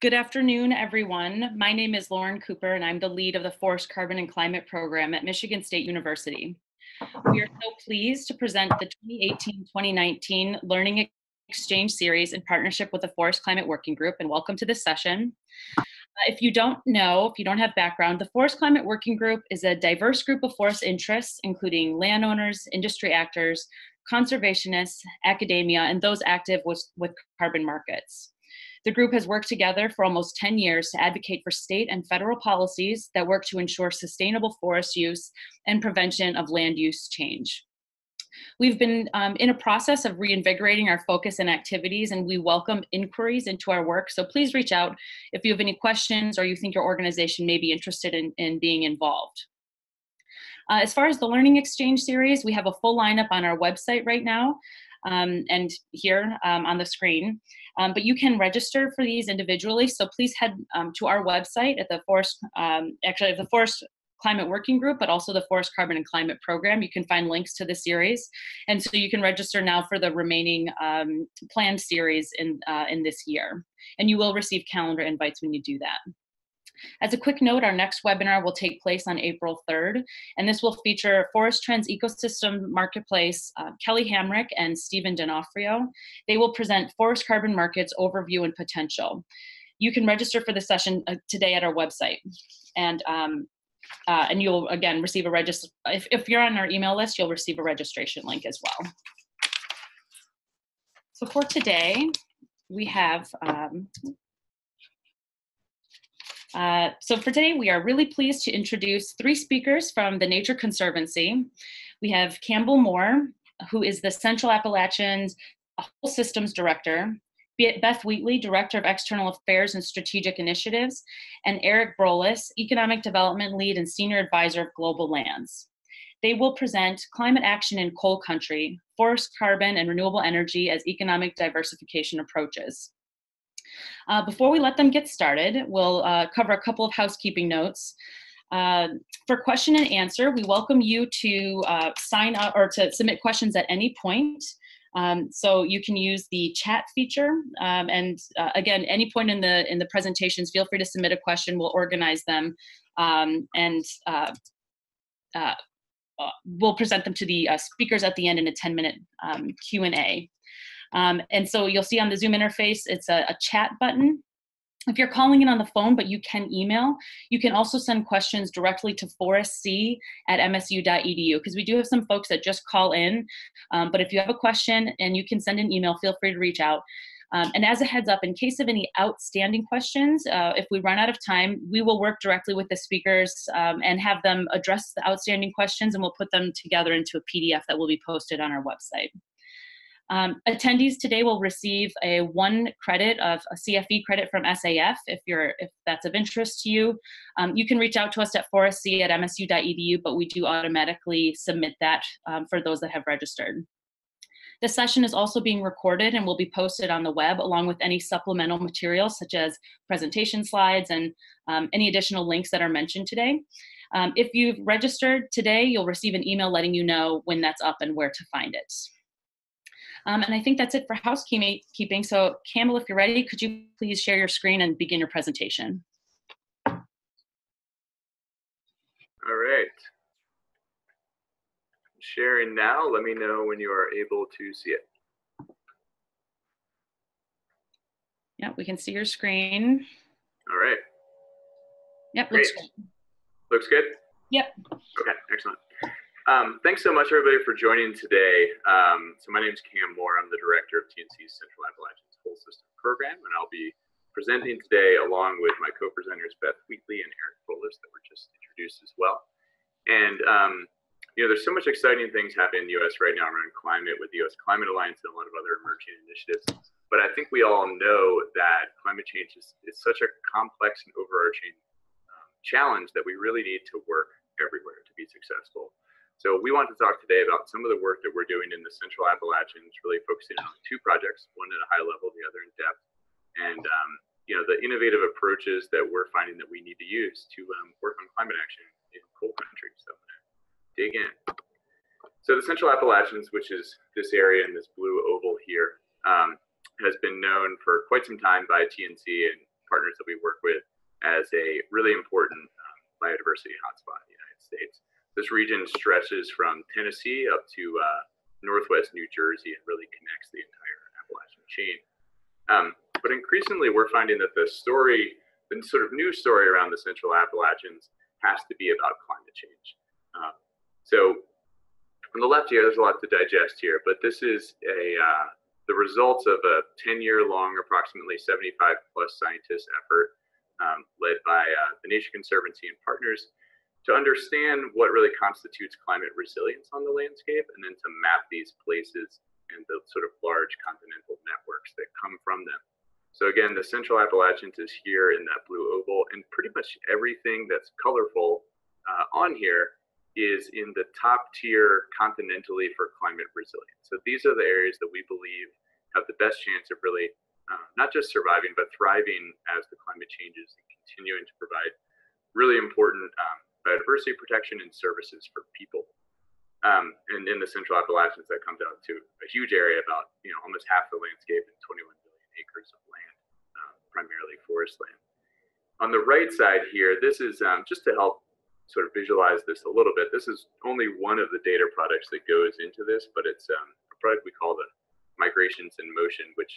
Good afternoon, everyone. My name is Lauren Cooper, and I'm the lead of the Forest Carbon and Climate Program at Michigan State University. We are so pleased to present the 2018-2019 Learning Exchange Series in partnership with the Forest Climate Working Group, and welcome to this session. If you don't have background, the Forest Climate Working Group is a diverse group of forest interests, including landowners, industry actors, conservationists, academia, and those active with carbon markets. The group has worked together for almost 10 years to advocate for state and federal policies that work to ensure sustainable forest use and prevention of land use change. We've been in a process of reinvigorating our focus and activities, and we welcome inquiries into our work. So please reach out if you have any questions or you think your organization may be interested in being involved. As far as the Learning Exchange Series, we have a full lineup on our website right now. And here on the screen. But you can register for these individually, so please head to our website at the Forest Climate Working Group, but also the Forest Carbon and Climate Program. You can find links to the series, and so you can register now for the remaining planned series in this year. And you will receive calendar invites when you do that. As a quick note, our next webinar will take place on April 3rd, and this will feature Forest Trends Ecosystem Marketplace, Kelly Hamrick and Stephen D'Onofrio. They will present Forest Carbon Markets Overview and Potential. You can register for the session today at our website, and you'll, again, receive a if you're on our email list, you'll receive a registration link as well. So for today, we have we are really pleased to introduce 3 speakers from the Nature Conservancy. We have Campbell Moore, who is the Central Appalachians Whole Systems Director, Beth Wheatley, Director of External Affairs and Strategic Initiatives, and Eriks Brolis, Economic Development Lead and Senior Advisor of Global Lands. They will present Climate Action in Coal Country, Forest Carbon and Renewable Energy as Economic Diversification Approaches. Before we let them get started, we'll cover a couple of housekeeping notes. For question and answer, we welcome you to sign up or to submit questions at any point. So you can use the chat feature, and again, any point in the presentations, feel free to submit a question. We'll organize them, and we'll present them to the speakers at the end in a 10-minute Q&A. And so you'll see on the Zoom interface, it's a chat button. If you're calling in on the phone, but you can email, you can also send questions directly to forestc@msu.edu, because we do have some folks that just call in. But if you have a question and you can send an email, feel free to reach out. And as a heads up, in case of any outstanding questions, if we run out of time, we will work directly with the speakers and have them address the outstanding questions, and we'll put them together into a PDF that will be posted on our website. Attendees today will receive a 1 credit of a CFE credit from SAF if that's of interest to you. You can reach out to us at forestc@msu.edu, but we do automatically submit that for those that have registered. The session is also being recorded and will be posted on the web along with any supplemental materials such as presentation slides and any additional links that are mentioned today. If you've registered today, you'll receive an email letting you know when that's up and where to find it. And I think that's it for housekeeping. So Campbell, if you're ready, could you please share your screen and begin your presentation? All right. Sharing now. Let me know when you are able to see it. Yeah, we can see your screen. All right. Yep, looks good. Looks good? Yep. Okay, excellent. Thanks so much, everybody, for joining today. So my name is Cam Moore. I'm the director of TNC's Central Appalachians Whole System Program, and I'll be presenting today along with my co-presenters, Beth Wheatley and Eriks Brolis, that were just introduced as well. And, there's so much exciting things happening in the U.S. right now around climate with the U.S. Climate Alliance and a lot of other emerging initiatives. But I think we all know that climate change is such a complex and overarching challenge that we really need to work everywhere to be successful. So we want to talk today about some of the work that we're doing in the Central Appalachians, really focusing on 2 projects, one at a high level, the other in depth, and the innovative approaches that we're finding that we need to use to work on climate action in coal country. So I'm going to dig in. So the Central Appalachians, which is this area in this blue oval here, has been known for quite some time by TNC and partners that we work with as a really important biodiversity hotspot in the United States. This region stretches from Tennessee up to northwest New Jersey and really connects the entire Appalachian chain. But increasingly, we're finding that the story, the sort of news story around the Central Appalachians has to be about climate change. So on the left here, there's a lot to digest here, but this is the results of a 10-year-long, approximately 75-plus scientist effort led by the Nature Conservancy and partners to understand what really constitutes climate resilience on the landscape, and then to map these places and the sort of large continental networks that come from them. So again, the Central Appalachians is here in that blue oval, and pretty much everything that's colorful on here is in the top tier continentally for climate resilience. So these are the areas that we believe have the best chance of really not just surviving, but thriving as the climate changes and continuing to provide really important biodiversity protection and services for people. And in the Central Appalachians, that comes out to a huge area, about almost half the landscape and 21 billion acres of land, primarily forest land. On the right side here, this is just to help sort of visualize this a little bit. This is only one of the data products that goes into this, but it's a product we call the Migrations in Motion, which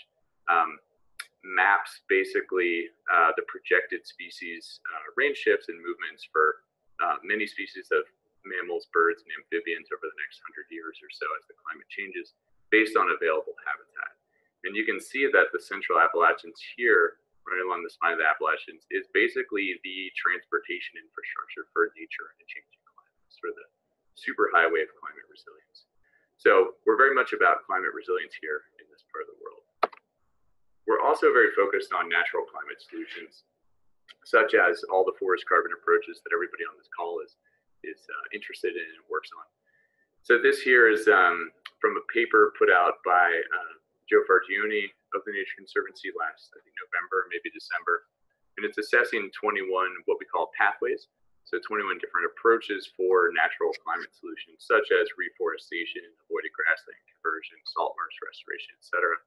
maps basically the projected species range shifts and movements for many species of mammals, birds, and amphibians over the next 100 years or so as the climate changes, based on available habitat. And you can see that the Central Appalachians here, right along the spine of the Appalachians, is basically the transportation infrastructure for nature in a changing climate, sort of the superhighway of climate resilience. So we're very much about climate resilience here in this part of the world. We're also very focused on natural climate solutions, such as all the forest carbon approaches that everybody on this call is interested in and works on. So this here is from a paper put out by Joe Fargione of the Nature Conservancy last, I think, November, maybe December. And it's assessing 21 what we call pathways. So 21 different approaches for natural climate solutions, such as reforestation, avoided grassland conversion, salt marsh restoration, et cetera.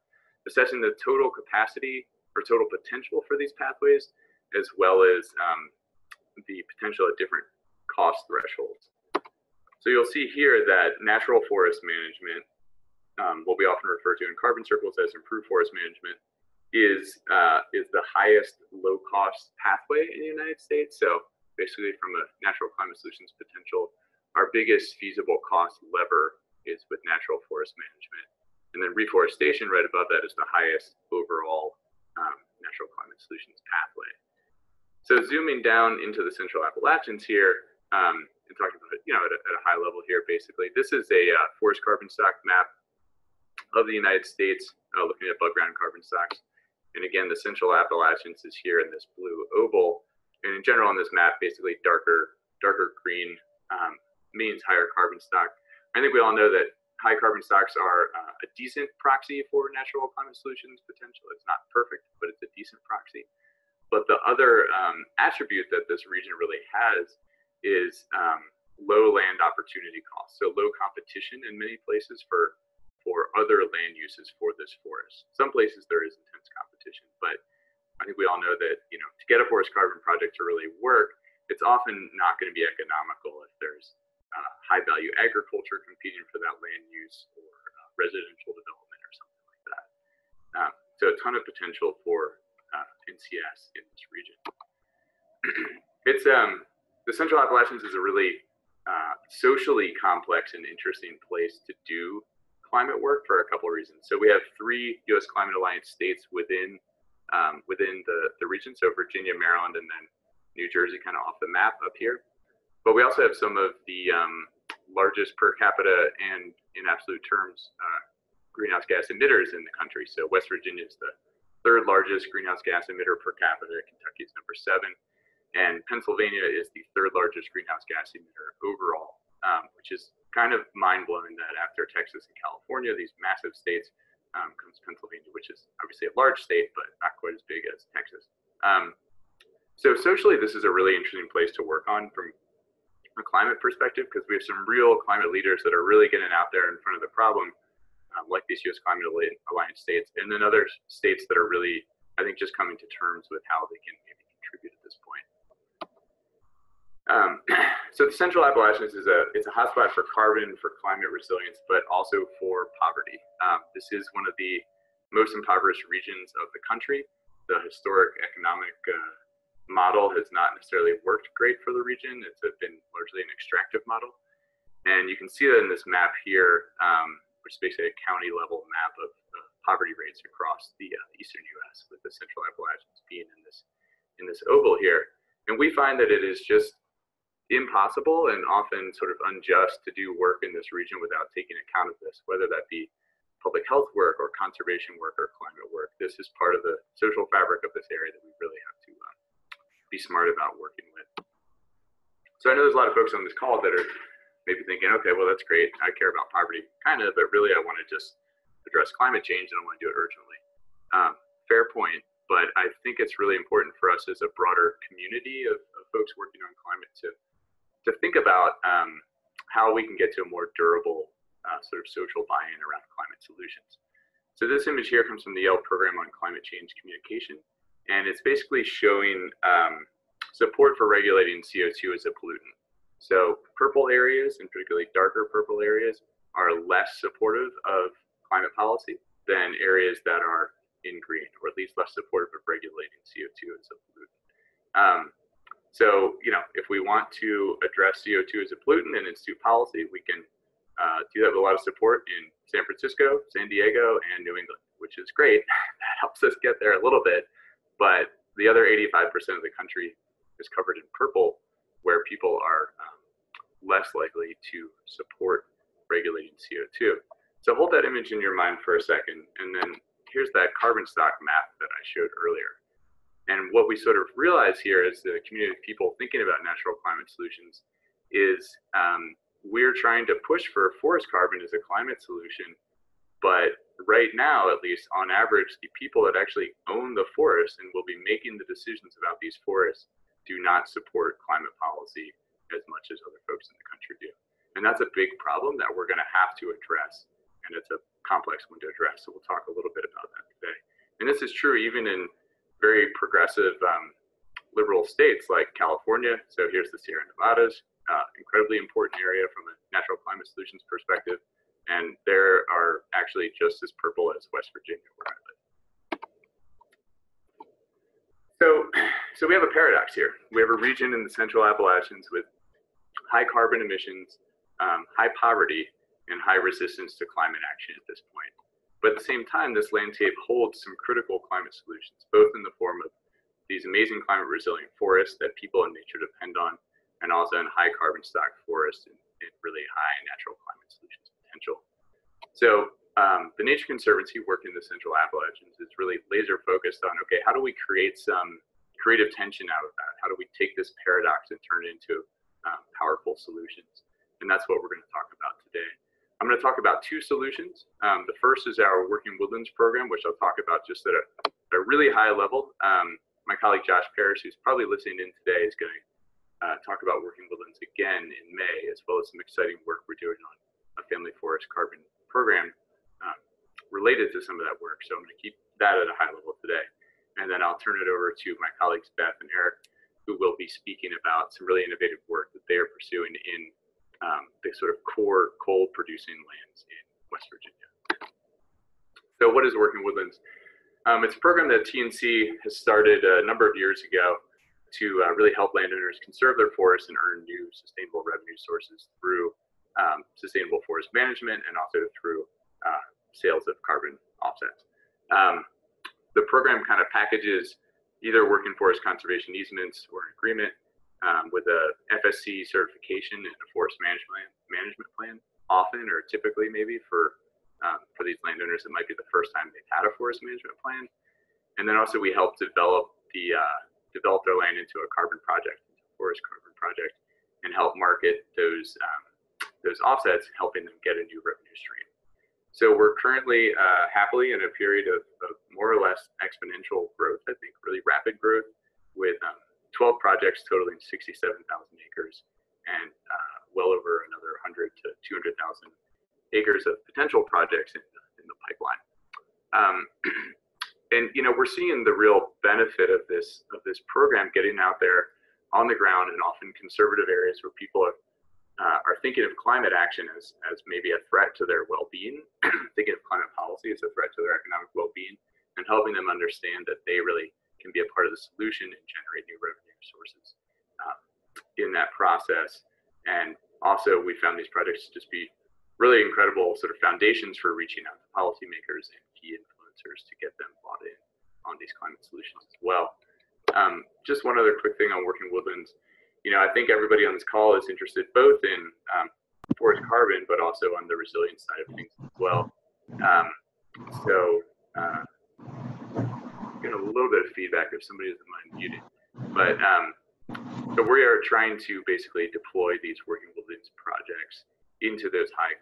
Assessing the total capacity or total potential for these pathways, as well as the potential at different cost thresholds. So you'll see here that natural forest management, what we often refer to in carbon circles as improved forest management, is the highest low-cost pathway in the United States. So basically, from a natural climate solutions potential, our biggest feasible cost lever is with natural forest management. And then reforestation right above that is the highest overall natural climate solutions pathway. So zooming down into the Central Appalachians here, and talking about it, at a high level here, basically, this is a forest carbon stock map of the United States, looking at above ground carbon stocks. And again, the Central Appalachians is here in this blue oval. And in general, on this map, basically darker green means higher carbon stock. I think we all know that high carbon stocks are a decent proxy for natural climate solutions potential. It's not perfect, but it's a decent proxy. But the other attribute that this region really has is low land opportunity costs. So low competition in many places for other land uses for this forest. Some places there is intense competition, but I think we all know that, to get a forest carbon project to really work, it's often not going to be economical if there's high value agriculture competing for that land use, or residential development or something like that. So a ton of potential for NCS in this region. It's the Central Appalachians is a really socially complex and interesting place to do climate work for a couple of reasons. So we have 3 U.S. Climate Alliance states within the region. So Virginia, Maryland, and then New Jersey kind of off the map up here. But we also have some of the largest per capita and in absolute terms greenhouse gas emitters in the country. So West Virginia is the 3rd largest greenhouse gas emitter per capita. Kentucky is number 7. And Pennsylvania is the 3rd largest greenhouse gas emitter overall, which is kind of mind-blowing that after Texas and California, these massive states, comes Pennsylvania, which is obviously a large state, but not quite as big as Texas. So socially, this is a really interesting place to work on from a climate perspective, because we have some real climate leaders that are really getting out there in front of the problem, like these U.S. Climate Alliance states, and then other states that are really I think just coming to terms with how they can maybe contribute at this point. So the Central Appalachians is it's a hotspot for carbon, for climate resilience, but also for poverty. This is one of the most impoverished regions of the country. The historic economic model has not necessarily worked great for the region. It's been largely an extractive model. And you can see that in this map here, which is basically a county level map of poverty rates across the eastern US, with the Central Appalachians being in this oval here. And we find that it is just impossible and often sort of unjust to do work in this region without taking account of this, whether that be public health work or conservation work or climate work. This is part of the social fabric of this area that we really have to be smart about working with. So I know there's a lot of folks on this call that are maybe thinking, okay, well, that's great. I care about poverty, kind of, but really I want to just address climate change and I want to do it urgently. Fair point, but I think it's really important for us as a broader community of folks working on climate to think about how we can get to a more durable sort of social buy-in around climate solutions. So this image here comes from the Yale program on climate change communication, and it's basically showing support for regulating CO2 as a pollutant. So purple areas, and particularly darker purple areas, are less supportive of climate policy than areas that are in green, or at least less supportive of regulating CO2 as a pollutant. So, you know, if we want to address CO2 as a pollutant and institute policy, we can do that with a lot of support in San Francisco, San Diego, and New England, which is great. That helps us get there a little bit, but the other 85% of the country is covered in purple, where people are less likely to support regulating CO2. So hold that image in your mind for a second, and then here's that carbon stock map that I showed earlier. And what we sort of realize here as the community of people thinking about natural climate solutions is we're trying to push for forest carbon as a climate solution, but right now, at least on average, the people that actually own the forest and will be making the decisions about these forests do not support climate policy as much as other folks in the country do. And that's a big problem that we're gonna have to address, and it's a complex one to address, so we'll talk a little bit about that today. And this is true even in very progressive liberal states like California. So here's the Sierra Nevadas, incredibly important area from a natural climate solutions perspective. And there are actually just as purple as West Virginia, where I live. So we have a paradox here. We have a region in the Central Appalachians with high carbon emissions, high poverty, and high resistance to climate action at this point. But at the same time, this landscape holds some critical climate solutions, both in the form of these amazing climate resilient forests that people and nature depend on, and also in high carbon stock forests and really high natural climate solutions potential. So the Nature Conservancy working in the Central Appalachians is really laser focused on, okay, how do we create some creative tension out of that? How do we take this paradox and turn it into powerful solutions? And that's what we're going to talk about today. I'm going to talk about two solutions. The first is our Working Woodlands program, which I'll talk about just at a really high level. My colleague Josh Parrish, who's probably listening in today, is going to talk about Working Woodlands again in May, as well as some exciting work we're doing on a family forest carbon program related to some of that work. So I'm going to keep that at a high level today. And then I'll turn it over to my colleagues Beth and Eriks, who will be speaking about some really innovative work that they are pursuing in the sort of core coal producing lands in West Virginia. So what is Working Woodlands? It's a program that TNC has started a number of years ago to really help landowners conserve their forests and earn new sustainable revenue sources through sustainable forest management and also through sales of carbon offsets. The program kind of packages either working forest conservation easements or an agreement with a FSC certification and a forest management plan, often or typically maybe for these landowners, it might be the first time they've had a forest management plan. And then also we help develop their land into a carbon project, forest carbon project, and help market those offsets, helping them get a new revenue stream. So we're currently happily in a period of more or less exponential growth, I think, really rapid growth, with 12 projects totaling 67,000 acres and well over another 100 to 200,000 acres of potential projects in the pipeline. And we're seeing the real benefit of this program getting out there on the ground in often conservative areas where people are thinking of climate action as maybe a threat to their well-being, thinking of climate policy as a threat to their economic well-being, and helping them understand that they really can be a part of the solution and generate new revenue sources in that process. And also, we found these projects to just be really incredible sort of foundations for reaching out to policymakers and key influencers to get them bought in on these climate solutions as well. Just one other quick thing on working woodlands. I think everybody on this call is interested both in forest carbon, but also on the resilience side of things as well. Getting a little bit of feedback if somebody doesn't mind muting. But so we are trying to basically deploy these working woodlands projects into those high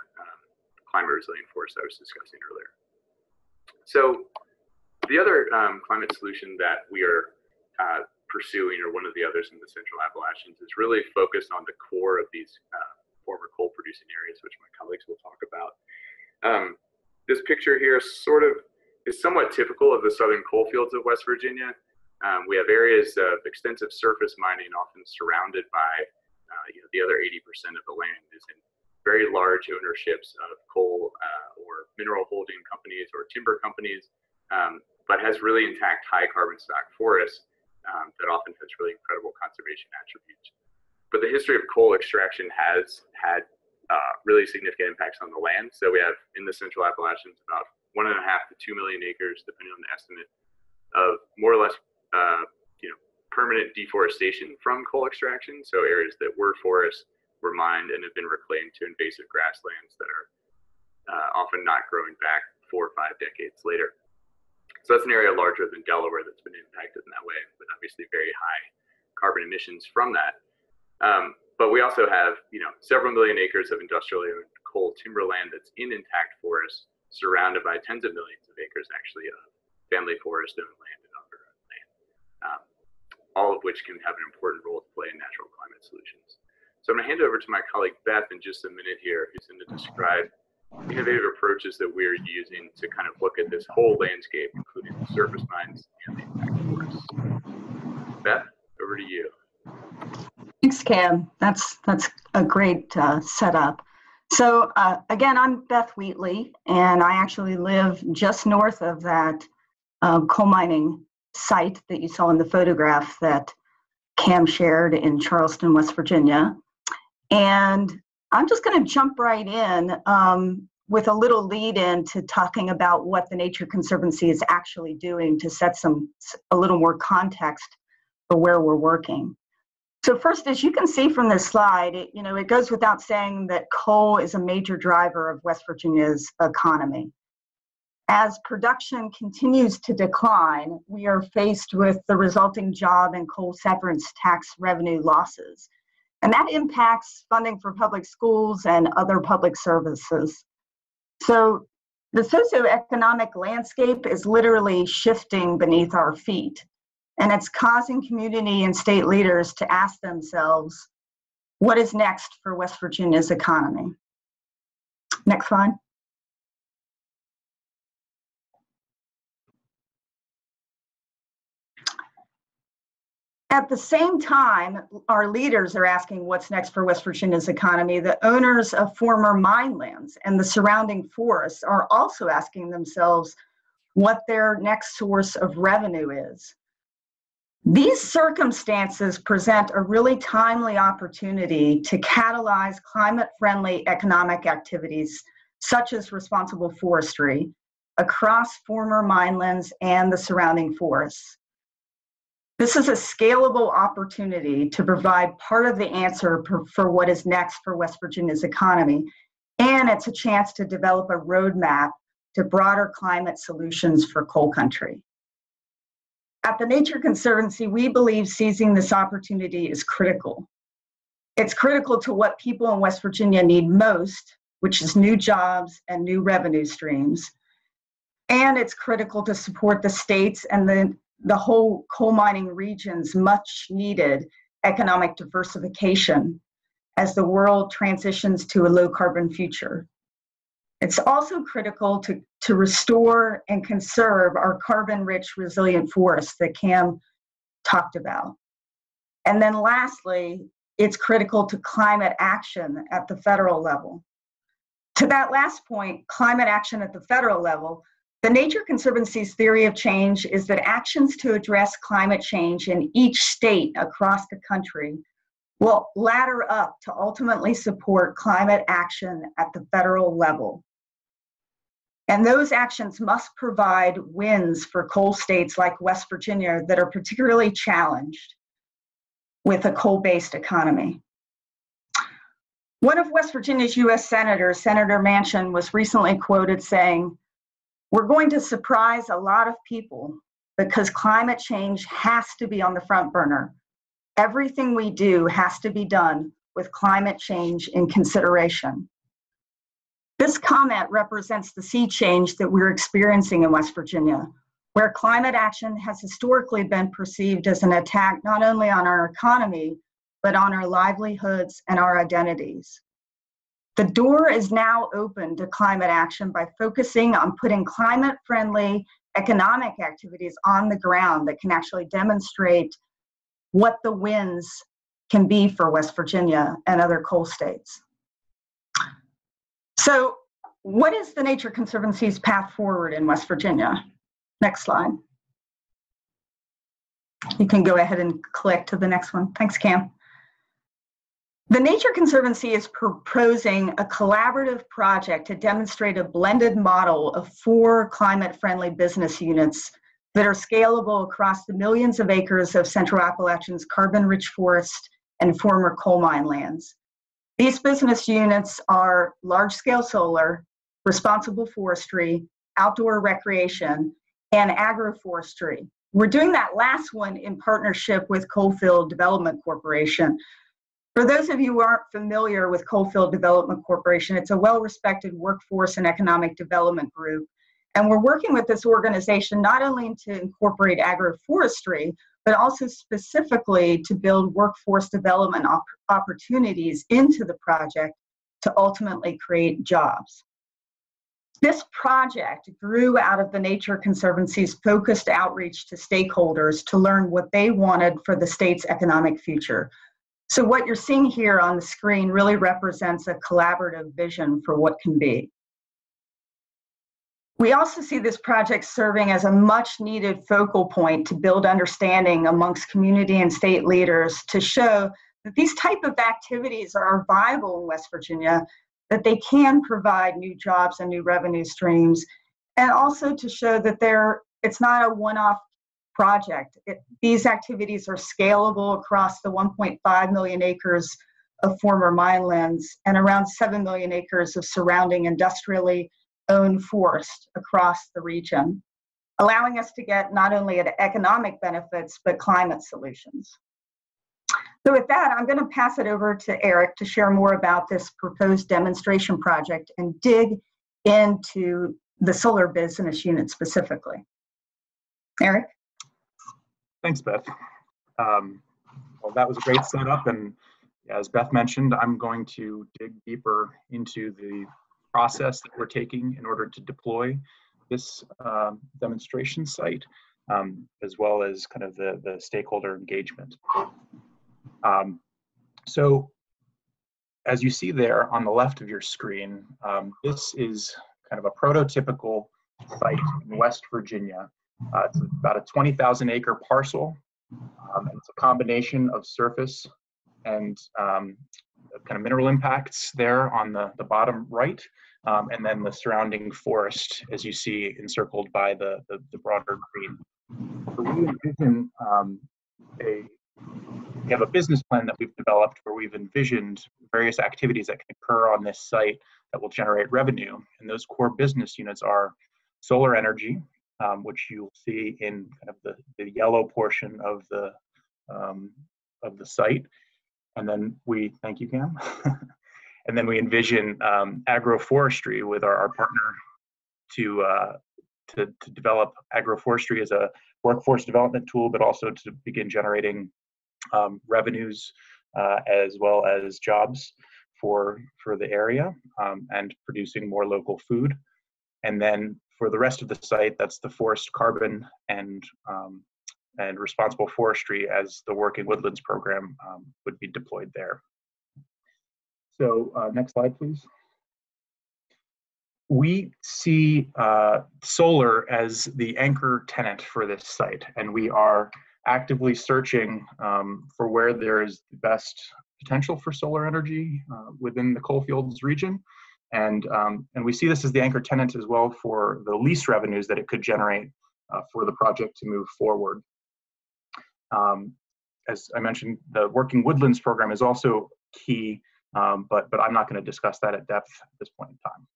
climate resilient forests I was discussing earlier. So the other climate solution that we are pursuing, or one of the others in the Central Appalachians, is really focused on the core of these former coal producing areas, which my colleagues will talk about. This picture here is somewhat typical of the southern coal fields of West Virginia. We have areas of extensive surface mining, often surrounded by the other 80% of the land is in very large ownerships of coal or mineral holding companies or timber companies, but has really intact high carbon stock forests that often has really incredible conservation attributes. But the history of coal extraction has had really significant impacts on the land. So we have in the Central Appalachians about 1.5 to 2 million acres, depending on the estimate, of more or less permanent deforestation from coal extraction. So areas that were forests were mined and have been reclaimed to invasive grasslands that are often not growing back 4 or 5 decades later. So that's an area larger than Delaware that's been impacted in that way, with obviously very high carbon emissions from that. But we also have, several million acres of industrially owned coal timberland that's in intact forests, surrounded by tens of millions of acres actually of family forest owned land and underground land, all of which can have an important role to play in natural climate solutions. So I'm going to hand it over to my colleague Beth in just a minute here, who's going to describe innovative approaches that we're using to kind of look at this whole landscape, including the surface mines and the impact forests. Beth, over to you. Thanks, Cam. That's a great setup. So again, I'm Beth Wheatley, and I actually live just north of that coal mining site that you saw in the photograph that Cam shared in Charleston, West Virginia. And I'm just going to jump right in with a little lead in to talking about what the Nature Conservancy is actually doing to set a little more context for where we're working. So first, as you can see from this slide, it goes without saying that coal is a major driver of West Virginia's economy. As production continues to decline, we are faced with the resulting job and coal severance tax revenue losses. And that impacts funding for public schools and other public services. So the socioeconomic landscape is literally shifting beneath our feet. And it's causing community and state leaders to ask themselves, what is next for West Virginia's economy? Next slide. At the same time, our leaders are asking what's next for West Virginia's economy. The owners of former mine lands and the surrounding forests are also asking themselves what their next source of revenue is. These circumstances present a really timely opportunity to catalyze climate-friendly economic activities, such as responsible forestry, across former mine lands and the surrounding forests. This is a scalable opportunity to provide part of the answer for what is next for West Virginia's economy, and it's a chance to develop a roadmap to broader climate solutions for coal country. At the Nature Conservancy, we believe seizing this opportunity is critical. It's critical to what people in West Virginia need most, which is new jobs and new revenue streams. And it's critical to support the states and the whole coal mining region's much needed economic diversification as the world transitions to a low carbon future. It's also critical to restore and conserve our carbon-rich, resilient forests that Cam talked about. And then lastly, it's critical to climate action at the federal level. To that last point, climate action at the federal level, the Nature Conservancy's theory of change is that actions to address climate change in each state across the country will ladder up to ultimately support climate action at the federal level. And those actions must provide wins for coal states like West Virginia that are particularly challenged with a coal-based economy. One of West Virginia's US senators, Senator Manchin, was recently quoted saying, "We're going to surprise a lot of people because climate change has to be on the front burner. Everything we do has to be done with climate change in consideration." This comment represents the sea change that we're experiencing in West Virginia, where climate action has historically been perceived as an attack not only on our economy, but on our livelihoods and our identities. The door is now open to climate action by focusing on putting climate-friendly economic activities on the ground that can actually demonstrate what the wins can be for West Virginia and other coal states. So, what is the Nature Conservancy's path forward in West Virginia? Next slide. You can go ahead and click to the next one. Thanks, Cam. The Nature Conservancy is proposing a collaborative project to demonstrate a blended model of 4 climate-friendly business units that are scalable across the millions of acres of Central Appalachians carbon-rich forest and former coal mine lands. These business units are large-scale solar, responsible forestry, outdoor recreation, and agroforestry. We're doing that last one in partnership with Coalfield Development Corporation. For those of you who aren't familiar with Coalfield Development Corporation, it's a well-respected workforce and economic development group. And we're working with this organization not only to incorporate agroforestry, but also specifically to build workforce development opportunities into the project to ultimately create jobs. This project grew out of the Nature Conservancy's focused outreach to stakeholders to learn what they wanted for the state's economic future. So what you're seeing here on the screen really represents a collaborative vision for what can be. We also see this project serving as a much needed focal point to build understanding amongst community and state leaders to show that these type of activities are viable in West Virginia, that they can provide new jobs and new revenue streams, and also to show that it's not a one-off project. These activities are scalable across the 1.5 million acres of former mine lands and around 7 million acres of surrounding industrially owned forest across the region, allowing us to get not only at economic benefits, but climate solutions. So with that, I'm going to pass it over to Eric to share more about this proposed demonstration project and dig into the solar business unit specifically. Eric? Thanks, Beth. Well, that was a great setup, and as Beth mentioned, I'm going to dig deeper into the process that we're taking in order to deploy this demonstration site, as well as kind of the stakeholder engagement. So as you see there on the left of your screen, this is kind of a prototypical site in West Virginia. It's about a 20,000 acre parcel. And it's a combination of surface and kind of mineral impacts there on the bottom right, and then the surrounding forest, as you see encircled by the broader green. So we envision we have a business plan that we've developed where we've envisioned various activities that can occur on this site that will generate revenue. And those core business units are solar energy, which you'll see in kind of the yellow portion of the site. And then thank you, Cam. And then we envision agroforestry with our partner to develop agroforestry as a workforce development tool, but also to begin generating revenues as well as jobs for the area and producing more local food. And then for the rest of the site, that's the forest carbon and responsible forestry as the Working Woodlands program would be deployed there. So next slide, please. We see solar as the anchor tenant for this site, and we are actively searching for where there is the best potential for solar energy within the coalfields region. And we see this as the anchor tenant as well for the lease revenues that it could generate for the project to move forward. As I mentioned, the Working Woodlands program is also key, but I'm not going to discuss that at depth at this point in time.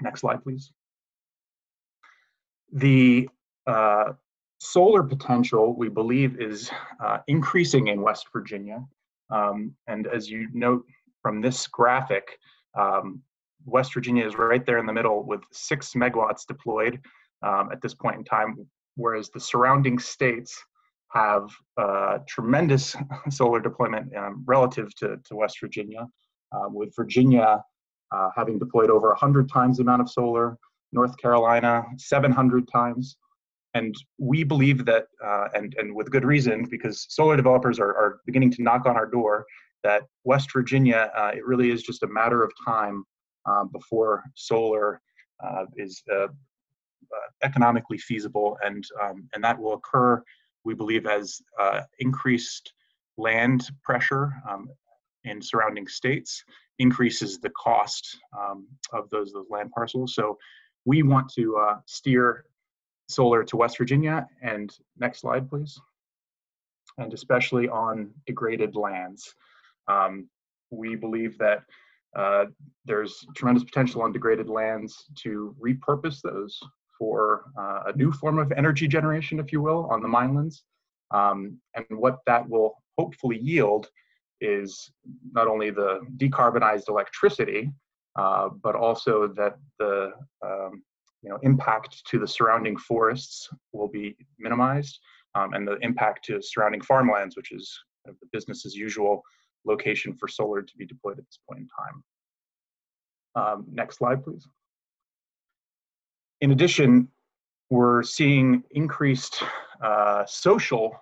Next slide, please. The solar potential, we believe, is increasing in West Virginia. And as you note from this graphic, West Virginia is right there in the middle with 6 megawatts deployed at this point in time, whereas the surrounding states have tremendous solar deployment relative to West Virginia, with Virginia having deployed over 100 times the amount of solar, North Carolina 700 times. And we believe that, and with good reason, because solar developers are beginning to knock on our door, that West Virginia, it really is just a matter of time before solar is economically feasible, and that will occur, we believe, as increased land pressure in surrounding states increases the cost of those land parcels. So we want to steer solar to West Virginia, and next slide, please, and especially on degraded lands. We believe that there's tremendous potential on degraded lands to repurpose those for a new form of energy generation, if you will, on the minelands. And what that will hopefully yield is not only the decarbonized electricity, but also that the impact to the surrounding forests will be minimized, and the impact to surrounding farmlands, which is kind of the business as usual location for solar to be deployed at this point in time. Next slide, please. In addition, we're seeing increased social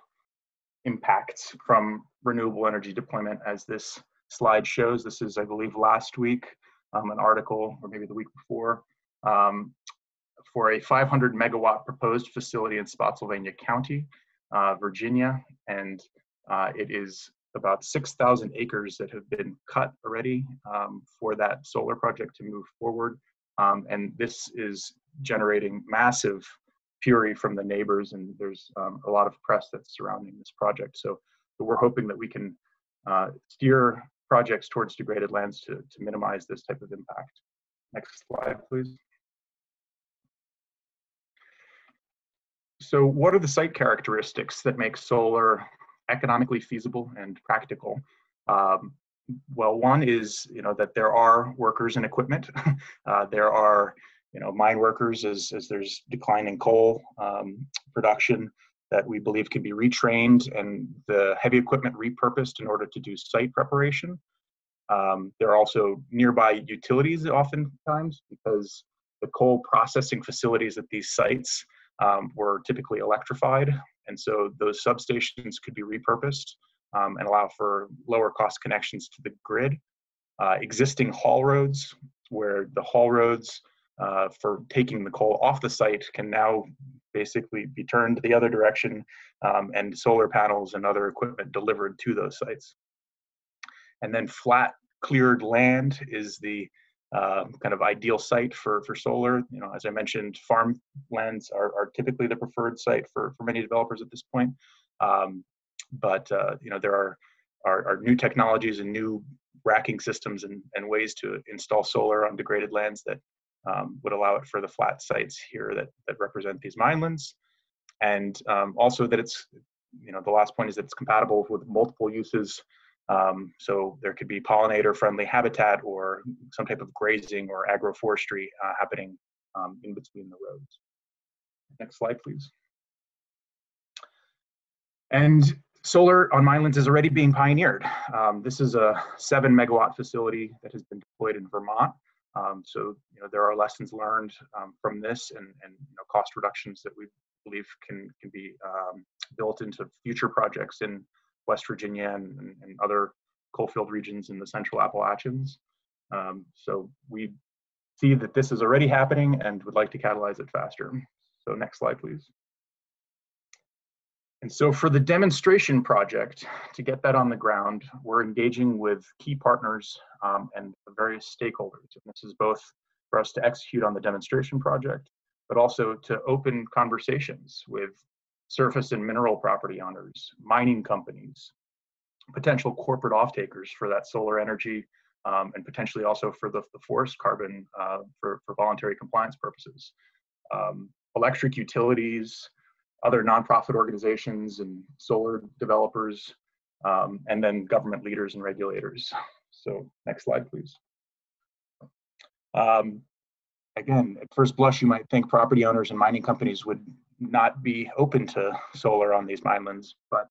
impacts from renewable energy deployment, as this slide shows. This is, I believe, last week, an article, or maybe the week before, for a 500 megawatt proposed facility in Spotsylvania County, Virginia, and it is about 6,000 acres that have been cut already for that solar project to move forward. And this is generating massive fury from the neighbors, and there's a lot of press that's surrounding this project. So we're hoping that we can steer projects towards degraded lands to minimize this type of impact. Next slide, please. So what are the site characteristics that make solar economically feasible and practical? Well, one is that there are workers and equipment. There are mine workers as there's declining coal production that we believe can be retrained and the heavy equipment repurposed in order to do site preparation. There are also nearby utilities oftentimes, because the coal processing facilities at these sites were typically electrified, and so those substations could be repurposed and allow for lower cost connections to the grid. Existing haul roads, where the haul roads for taking the coal off the site can now basically be turned the other direction, and solar panels and other equipment delivered to those sites. And then flat cleared land is the kind of ideal site for solar. As I mentioned, farmlands are typically the preferred site for many developers at this point. But there are new technologies and new racking systems and ways to install solar on degraded lands that would allow it for the flat sites here that represent these minelands. And also that it's, the last point is that it's compatible with multiple uses. So there could be pollinator-friendly habitat or some type of grazing or agroforestry happening in between the roads. Next slide, please. And solar on minelands is already being pioneered. This is a 7 megawatt facility that has been deployed in Vermont. So there are lessons learned from this, and cost reductions that we believe can be built into future projects in West Virginia and other coalfield regions in the Central Appalachians. So we see that this is already happening and would like to catalyze it faster. So next slide, please. And so for the demonstration project, to get that on the ground, we're engaging with key partners and various stakeholders. And this is both for us to execute on the demonstration project, but also to open conversations with surface and mineral property owners, mining companies, potential corporate off-takers for that solar energy, and potentially also for the forest carbon for voluntary compliance purposes. Electric utilities, other nonprofit organizations and solar developers, and then government leaders and regulators. So next slide, please. Again, at first blush, you might think property owners and mining companies would not be open to solar on these minelands, but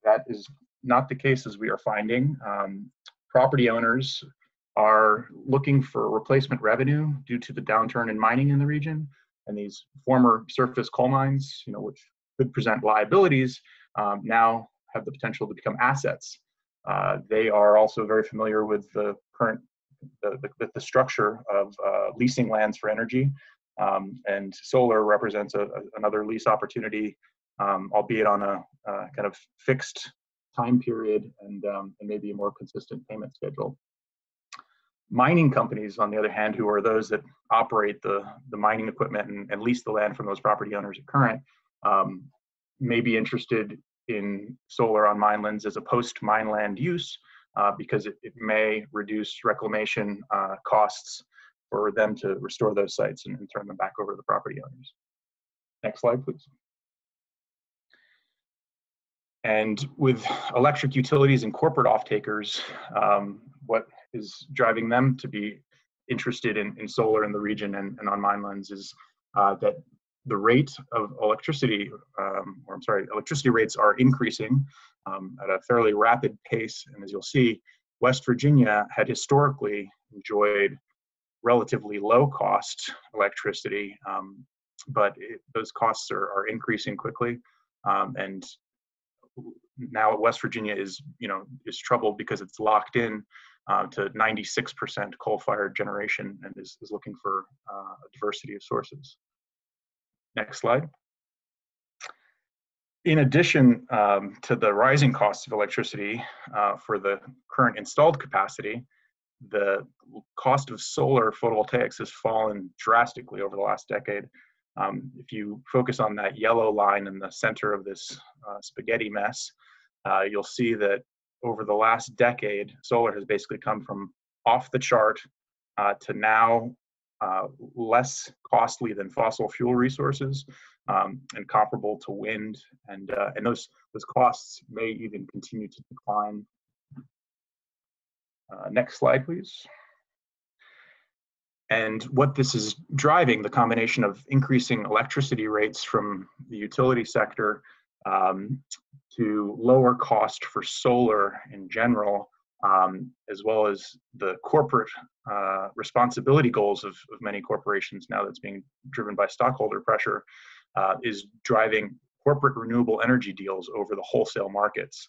that is not the case, as we are finding. Property owners are looking for replacement revenue due to the downturn in mining in the region, and these former surface coal mines, which could present liabilities, now have the potential to become assets. They are also very familiar with the current the structure of leasing lands for energy, and solar represents another lease opportunity, albeit on a kind of fixed time period and maybe a more consistent payment schedule. Mining companies, on the other hand, who are those that operate the mining equipment and lease the land from those property owners at current, may be interested in solar on minelands as a post-mine land use, because it may reduce reclamation costs for them to restore those sites and turn them back over to the property owners. Next slide, please. And with electric utilities and corporate off-takers, what is driving them to be interested in solar in the region and on minelands is that the rate of electricity, electricity rates are increasing at a fairly rapid pace. And as you'll see, West Virginia had historically enjoyed relatively low cost electricity, but those costs are increasing quickly. And now West Virginia is troubled because it's locked in to 96% coal-fired generation and is looking for a diversity of sources. Next slide. In addition to the rising costs of electricity for the current installed capacity, the cost of solar photovoltaics has fallen drastically over the last decade. If you focus on that yellow line in the center of this spaghetti mess, you'll see that over the last decade, solar has basically come from off the chart to now less costly than fossil fuel resources, and comparable to wind, and those costs may even continue to decline. Next slide, please. And what this is driving, the combination of increasing electricity rates from the utility sector to lower cost for solar in general, as well as the corporate responsibility goals of many corporations now that's being driven by stockholder pressure, is driving corporate renewable energy deals over the wholesale markets.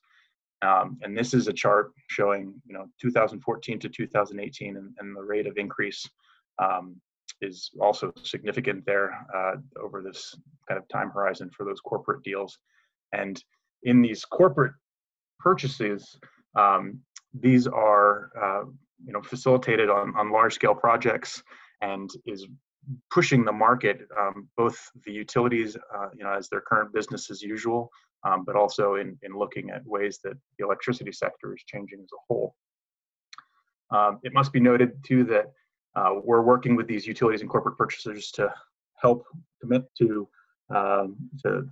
And this is a chart showing 2014 to 2018, and the rate of increase is also significant there over this kind of time horizon for those corporate deals. And in these corporate purchases, these are facilitated on large-scale projects and is pushing the market, both the utilities, as their current business as usual, but also in looking at ways that the electricity sector is changing as a whole. It must be noted too that we're working with these utilities and corporate purchasers to help commit to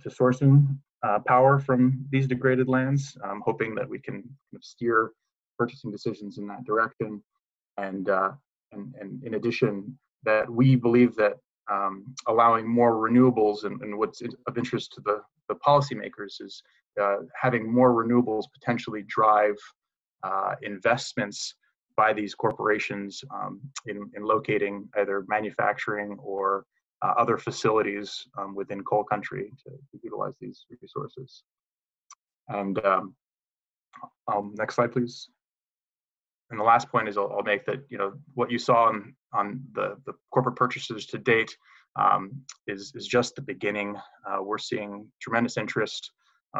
sourcing power from these degraded lands, hoping that we can steer purchasing decisions in that direction. And in addition, that we believe that allowing more renewables and what's of interest to the policymakers is having more renewables potentially drive investments by these corporations in locating either manufacturing or other facilities within coal country to utilize these resources. And next slide, please. And the last point is I'll make that, you know, what you saw on the corporate purchases to date is just the beginning. We're seeing tremendous interest.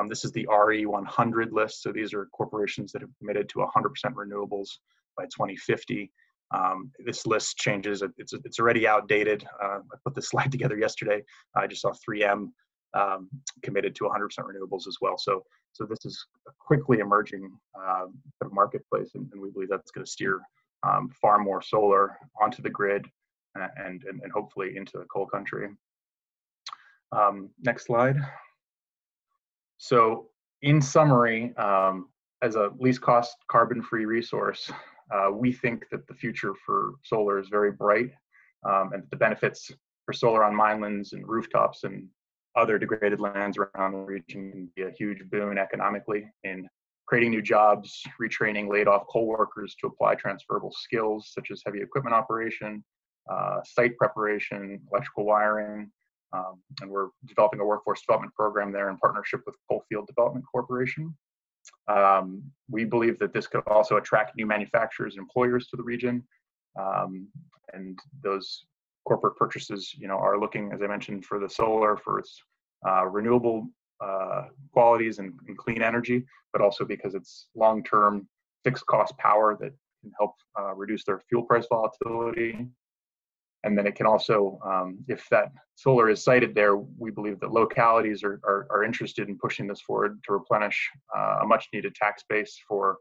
This is the RE100 list. So these are corporations that have committed to 100% renewables by 2050. This list changes. It's already outdated. I put this slide together yesterday. I just saw 3M committed to 100% renewables as well. So this is a quickly emerging marketplace, and we believe that's going to steer far more solar onto the grid and hopefully into the coal country. Next slide. So in summary, as a least cost carbon-free resource, we think that the future for solar is very bright, and the benefits for solar on minelands and rooftops and other degraded lands around the region can be a huge boon economically in creating new jobs, retraining laid off coal workers to apply transferable skills such as heavy equipment operation, site preparation, electrical wiring, and we're developing a workforce development program there in partnership with Coalfield Development Corporation. We believe that this could also attract new manufacturers and employers to the region, and those corporate purchases, you know, are looking, as I mentioned, for the solar, for its renewable qualities and clean energy, but also because it's long-term fixed cost power that can help reduce their fuel price volatility. And then it can also, if that solar is sited there, we believe that localities are interested in pushing this forward to replenish a much needed tax base for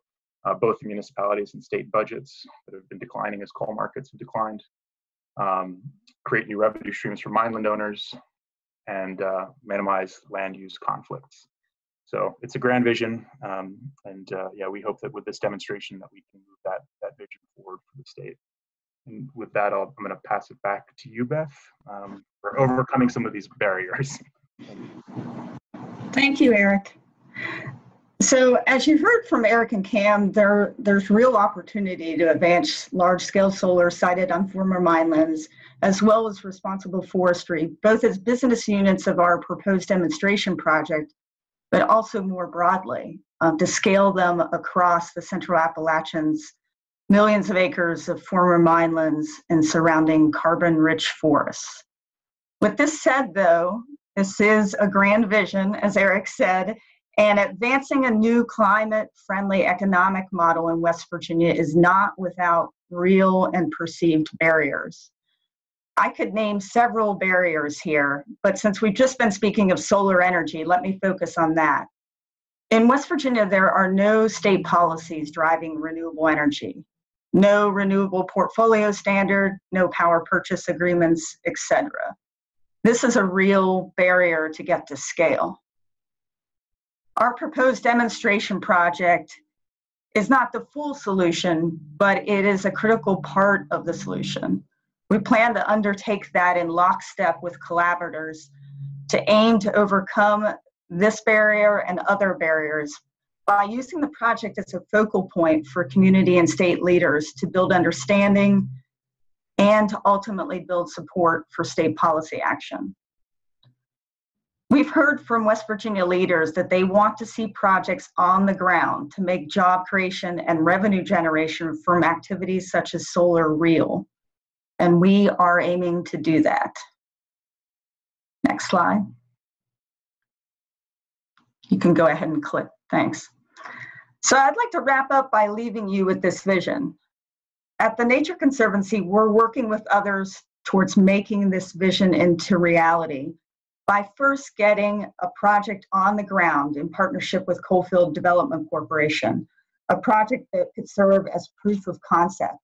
both the municipalities and state budgets that have been declining as coal markets have declined, create new revenue streams for mineland owners, and minimize land use conflicts. So it's a grand vision, and yeah, we hope that with this demonstration that we can move that vision forward for the state. And with that, I'm going to pass it back to you, Beth, for overcoming some of these barriers. Thank you, Eric. So as you heard from Eric and Cam, there's real opportunity to advance large-scale solar sited on former minelands, as well as responsible forestry, both as business units of our proposed demonstration project, but also more broadly, to scale them across the Central Appalachians, millions of acres of former minelands and surrounding carbon-rich forests. With this said, though, this is a grand vision, as Eric said, and advancing a new climate-friendly economic model in West Virginia is not without real and perceived barriers. I could name several barriers here, but since we've just been speaking of solar energy, let me focus on that. In West Virginia, there are no state policies driving renewable energy. No renewable portfolio standard, no power purchase agreements, etc. This is a real barrier to get to scale. Our proposed demonstration project is not the full solution, but it is a critical part of the solution. We plan to undertake that in lockstep with collaborators to aim to overcome this barrier and other barriers by using the project as a focal point for community and state leaders to build understanding and to ultimately build support for state policy action. We've heard from West Virginia leaders that they want to see projects on the ground to make job creation and revenue generation from activities such as solar real. And we are aiming to do that. Next slide. You can go ahead and click, thanks. So I'd like to wrap up by leaving you with this vision. At the Nature Conservancy, we're working with others towards making this vision into reality by first getting a project on the ground in partnership with Coalfield Development Corporation, a project that could serve as proof of concept.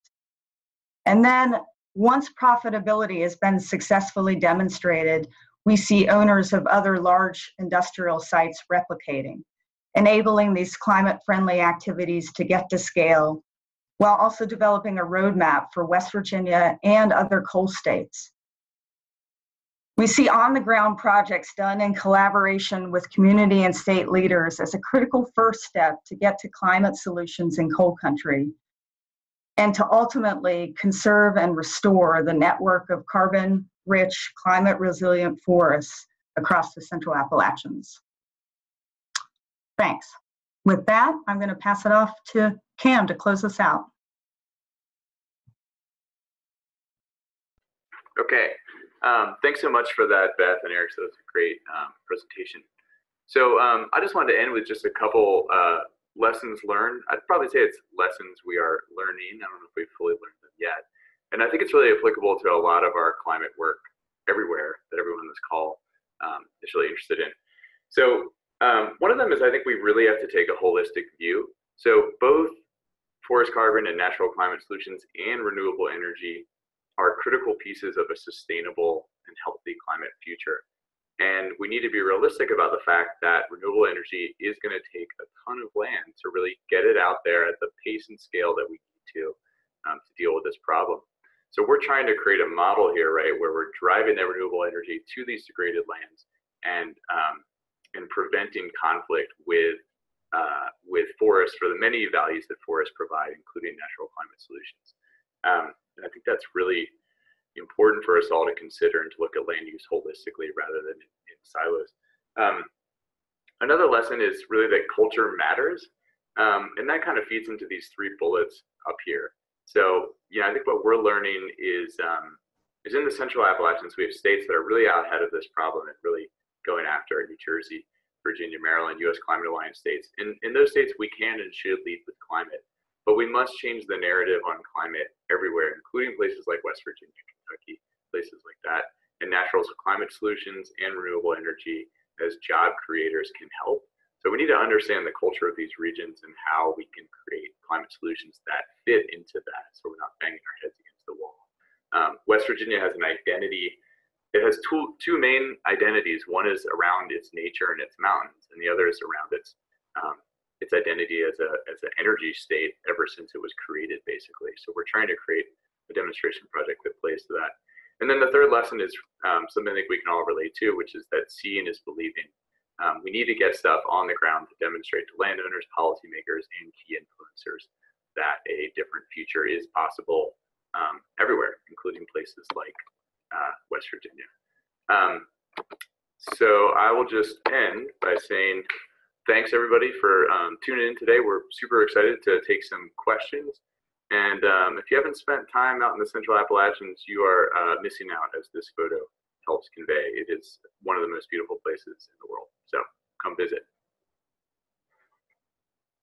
And then once profitability has been successfully demonstrated, we see owners of other large industrial sites replicating, enabling these climate-friendly activities to get to scale, while also developing a roadmap for West Virginia and other coal states. We see on-the-ground projects done in collaboration with community and state leaders as a critical first step to get to climate solutions in coal country. and to ultimately conserve and restore the network of carbon-rich, climate-resilient forests across the Central Appalachians. Thanks. With that, I'm going to pass it off to Cam to close us out. Okay. Thanks so much for that, Beth and Eriks. That was a great presentation. So I just wanted to end with just a couple lessons learned. I'd probably say it's lessons we are learning. I don't know if we've fully learned them yet. And I think it's really applicable to a lot of our climate work everywhere that everyone on this call is really interested in. So one of them is I think we really have to take a holistic view. So both forest carbon and natural climate solutions and renewable energy are critical pieces of a sustainable and healthy climate future. And we need to be realistic about the fact that renewable energy is going to take a ton of land to really get it out there at the pace and scale that we need to deal with this problem. So we're trying to create a model here, right, where we're driving that renewable energy to these degraded lands and preventing conflict with forests for the many values that forests provide, including natural climate solutions. And I think that's really important for us all to consider and to look at land use holistically rather than in silos. Another lesson is really that culture matters. And that kind of feeds into these 3 bullets up here. So, yeah, I think what we're learning is in the Central Appalachians, we have states that are really out ahead of this problem and really going after it. New Jersey, Virginia, Maryland, U.S. Climate Alliance states. In those states, we can and should lead with climate. But we must change the narrative on climate everywhere, including places like West Virginia, Kentucky, places like that. And natural climate solutions and renewable energy as job creators can help. So we need to understand the culture of these regions and how we can create climate solutions that fit into that so we're not banging our heads against the wall. West Virginia has an identity. It has two main identities. One is around its nature and its mountains, and the other is around its identity as an energy state ever since it was created, basically. So we're trying to create a demonstration project that plays to that. And then the third lesson is something I think we can all relate to, which is that seeing is believing. We need to get stuff on the ground to demonstrate to landowners, policymakers, and key influencers that a different future is possible everywhere, including places like West Virginia. So I will just end by saying, thanks everybody for tuning in today. We're super excited to take some questions. And if you haven't spent time out in the Central Appalachians, you are missing out, as this photo helps convey. It is one of the most beautiful places in the world. So come visit.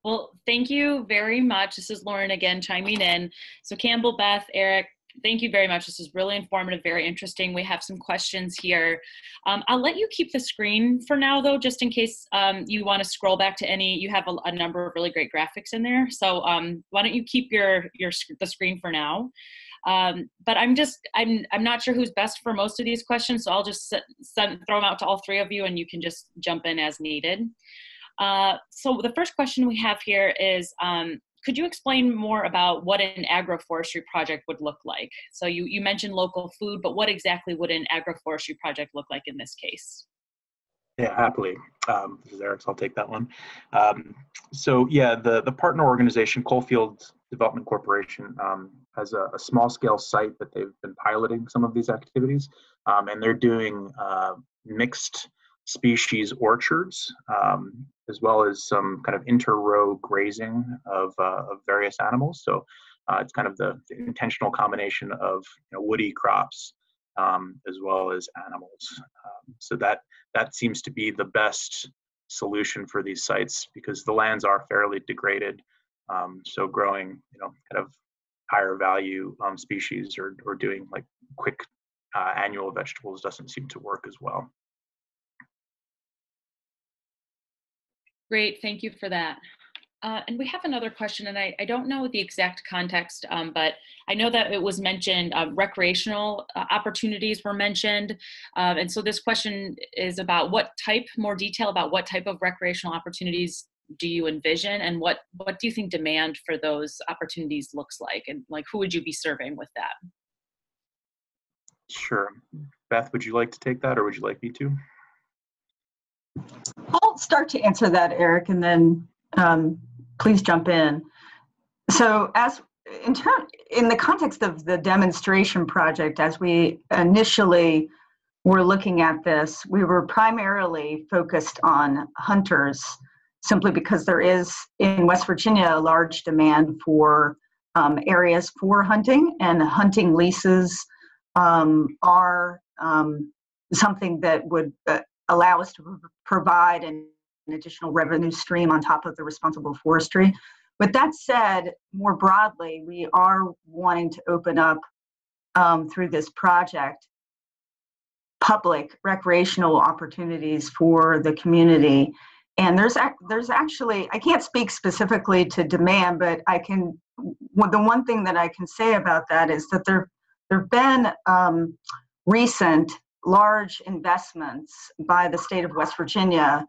Well, thank you very much. This is Lauren again chiming in. So Campbell, Beth, Eric, thank you very much. This is really informative, very interesting. We have some questions here. I'll let you keep the screen for now, though, just in case you want to scroll back to any. You have a number of really great graphics in there. So why don't you keep the screen for now? But I'm not sure who's best for most of these questions, so I'll just throw them out to all 3 of you, and you can just jump in as needed. So the first question we have here is, could you explain more about what an agroforestry project would look like? So you mentioned local food, but what exactly would an agroforestry project look like in this case? Yeah, happily. This is Eriks, I'll take that one. So yeah, the partner organization, Coalfield Development Corporation, has a small scale site that they've been piloting some of these activities, and they're doing mixed species orchards, as well as some kind of inter-row grazing of various animals. So it's kind of the intentional combination of woody crops as well as animals. So that seems to be the best solution for these sites because the lands are fairly degraded. So growing kind of higher value species or doing like quick annual vegetables doesn't seem to work as well. Great, thank you for that. And we have another question, and I don't know the exact context, but I know that it was mentioned, recreational opportunities were mentioned. And so this question is about more detail about what type of recreational opportunities do you envision, and what do you think demand for those opportunities looks like, and like who would you be serving with that? Sure. Beth, would you like to take that, or would you like me to? I'll start to answer that, Eric, and then please jump in. So as in the context of the demonstration project, as we initially were looking at this, we were primarily focused on hunters, simply because there is in West Virginia a large demand for areas for hunting, and hunting leases are something that would allow us to provide an additional revenue stream on top of the responsible forestry. With that said, more broadly, we are wanting to open up through this project public recreational opportunities for the community. And there's actually, I can't speak specifically to demand, but the one thing that I can say about that is that there have been recent large investments by the state of West Virginia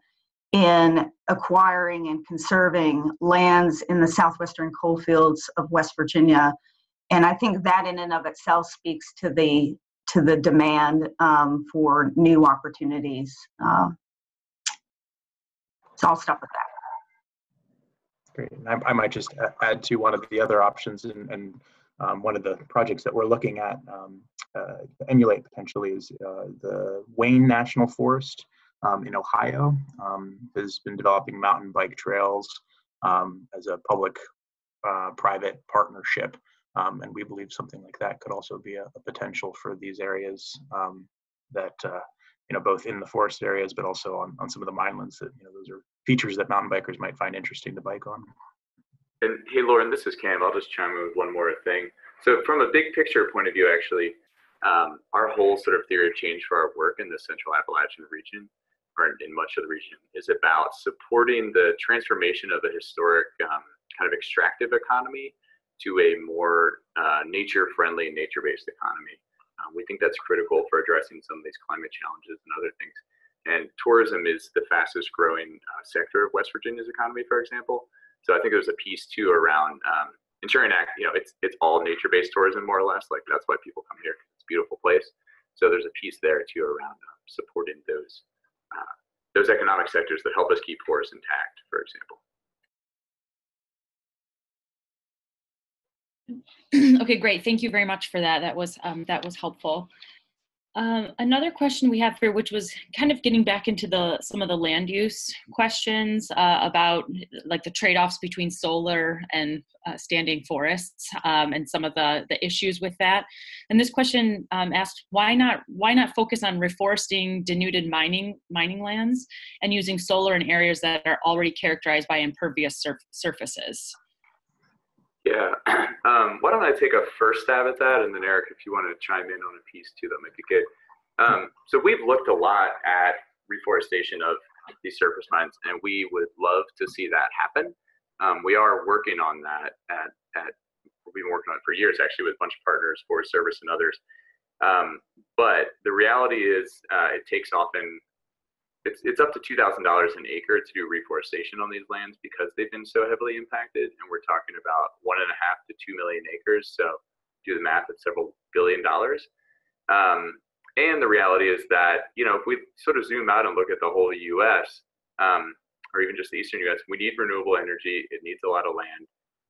in acquiring and conserving lands in the southwestern coal fields of West Virginia. And I think that in and of itself speaks to the demand for new opportunities. So I'll stop with that. Great. And I might just add to one of the other options, and one of the projects that we're looking at emulate potentially is the Wayne National Forest in Ohio has been developing mountain bike trails as a public-private partnership. And we believe something like that could also be a potential for these areas that, both in the forest areas, but also on some of the minelands that, those are features that mountain bikers might find interesting to bike on. And hey, Lauren, this is Cam. I'll just chime in with one more thing. So from a big picture point of view, actually, our whole sort of theory of change for our work in the Central Appalachian region, or in much of the region, is about supporting the transformation of a historic kind of extractive economy to a more nature-friendly, nature-based economy. We think that's critical for addressing some of these climate challenges and other things. And tourism is the fastest growing sector of West Virginia's economy, for example. So I think there's a piece too around ensuring it's all nature-based tourism, more or less. Like, that's why people come here. It's a beautiful place. So there's a piece there too around supporting those economic sectors that help us keep forests intact, for example. Okay, great. Thank you very much for that. That was helpful. Another question we have here, which was kind of getting back into some of the land use questions about like the trade-offs between solar and standing forests and some of the issues with that. And this question asked, why not focus on reforesting denuded mining lands and using solar in areas that are already characterized by impervious surfaces? Yeah, why don't I take a first stab at that, and then Eric, if you want to chime in on a piece too, that might be good. So we've looked a lot at reforestation of these surface mines, and we would love to see that happen. We are working on that we've been working on it for years, actually, with a bunch of partners, Forest Service and others. But the reality is it takes often, it's up to $2,000 an acre to do reforestation on these lands because they've been so heavily impacted, and we're talking about 1.5 to 2 million acres. So do the math, it's several $billion. And the reality is that, if we sort of zoom out and look at the whole U.S., or even just the Eastern U.S., we need renewable energy. It needs a lot of land,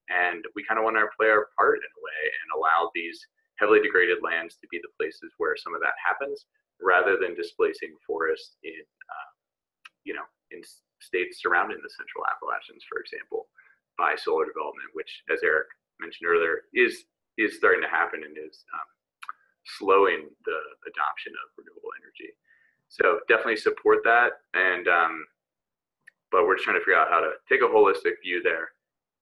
and we kind of want to play our part in a way and allow these heavily degraded lands to be the places where some of that happens, rather than displacing forests in states surrounding the Central Appalachians, for example, by solar development, which, as Eric mentioned earlier, is starting to happen and is slowing the adoption of renewable energy. So definitely support that, and but we're just trying to figure out how to take a holistic view there.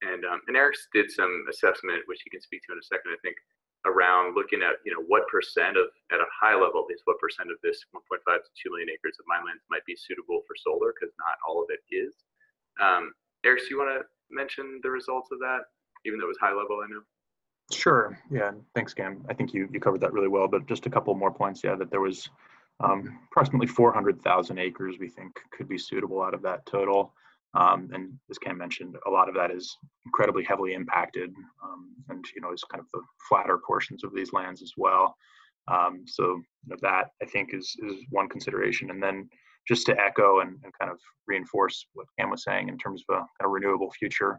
And Eriks did some assessment, which he can speak to in a second, I think, around looking at, what percent of, at a high level, at least what percent of this 1.5 to 2 million acres of minelands might be suitable for solar, because not all of it is. Eriks, do you want to mention the results of that, even though it was high level, I know? Sure. Yeah. Thanks, Cam. I think you covered that really well, but just a couple more points. Yeah, that there was approximately 400,000 acres we think could be suitable out of that total. And as Cam mentioned, a lot of that is incredibly heavily impacted, and is kind of the flatter portions of these lands as well. So that, I think, is one consideration. And then just to echo and kind of reinforce what Cam was saying in terms of a renewable future,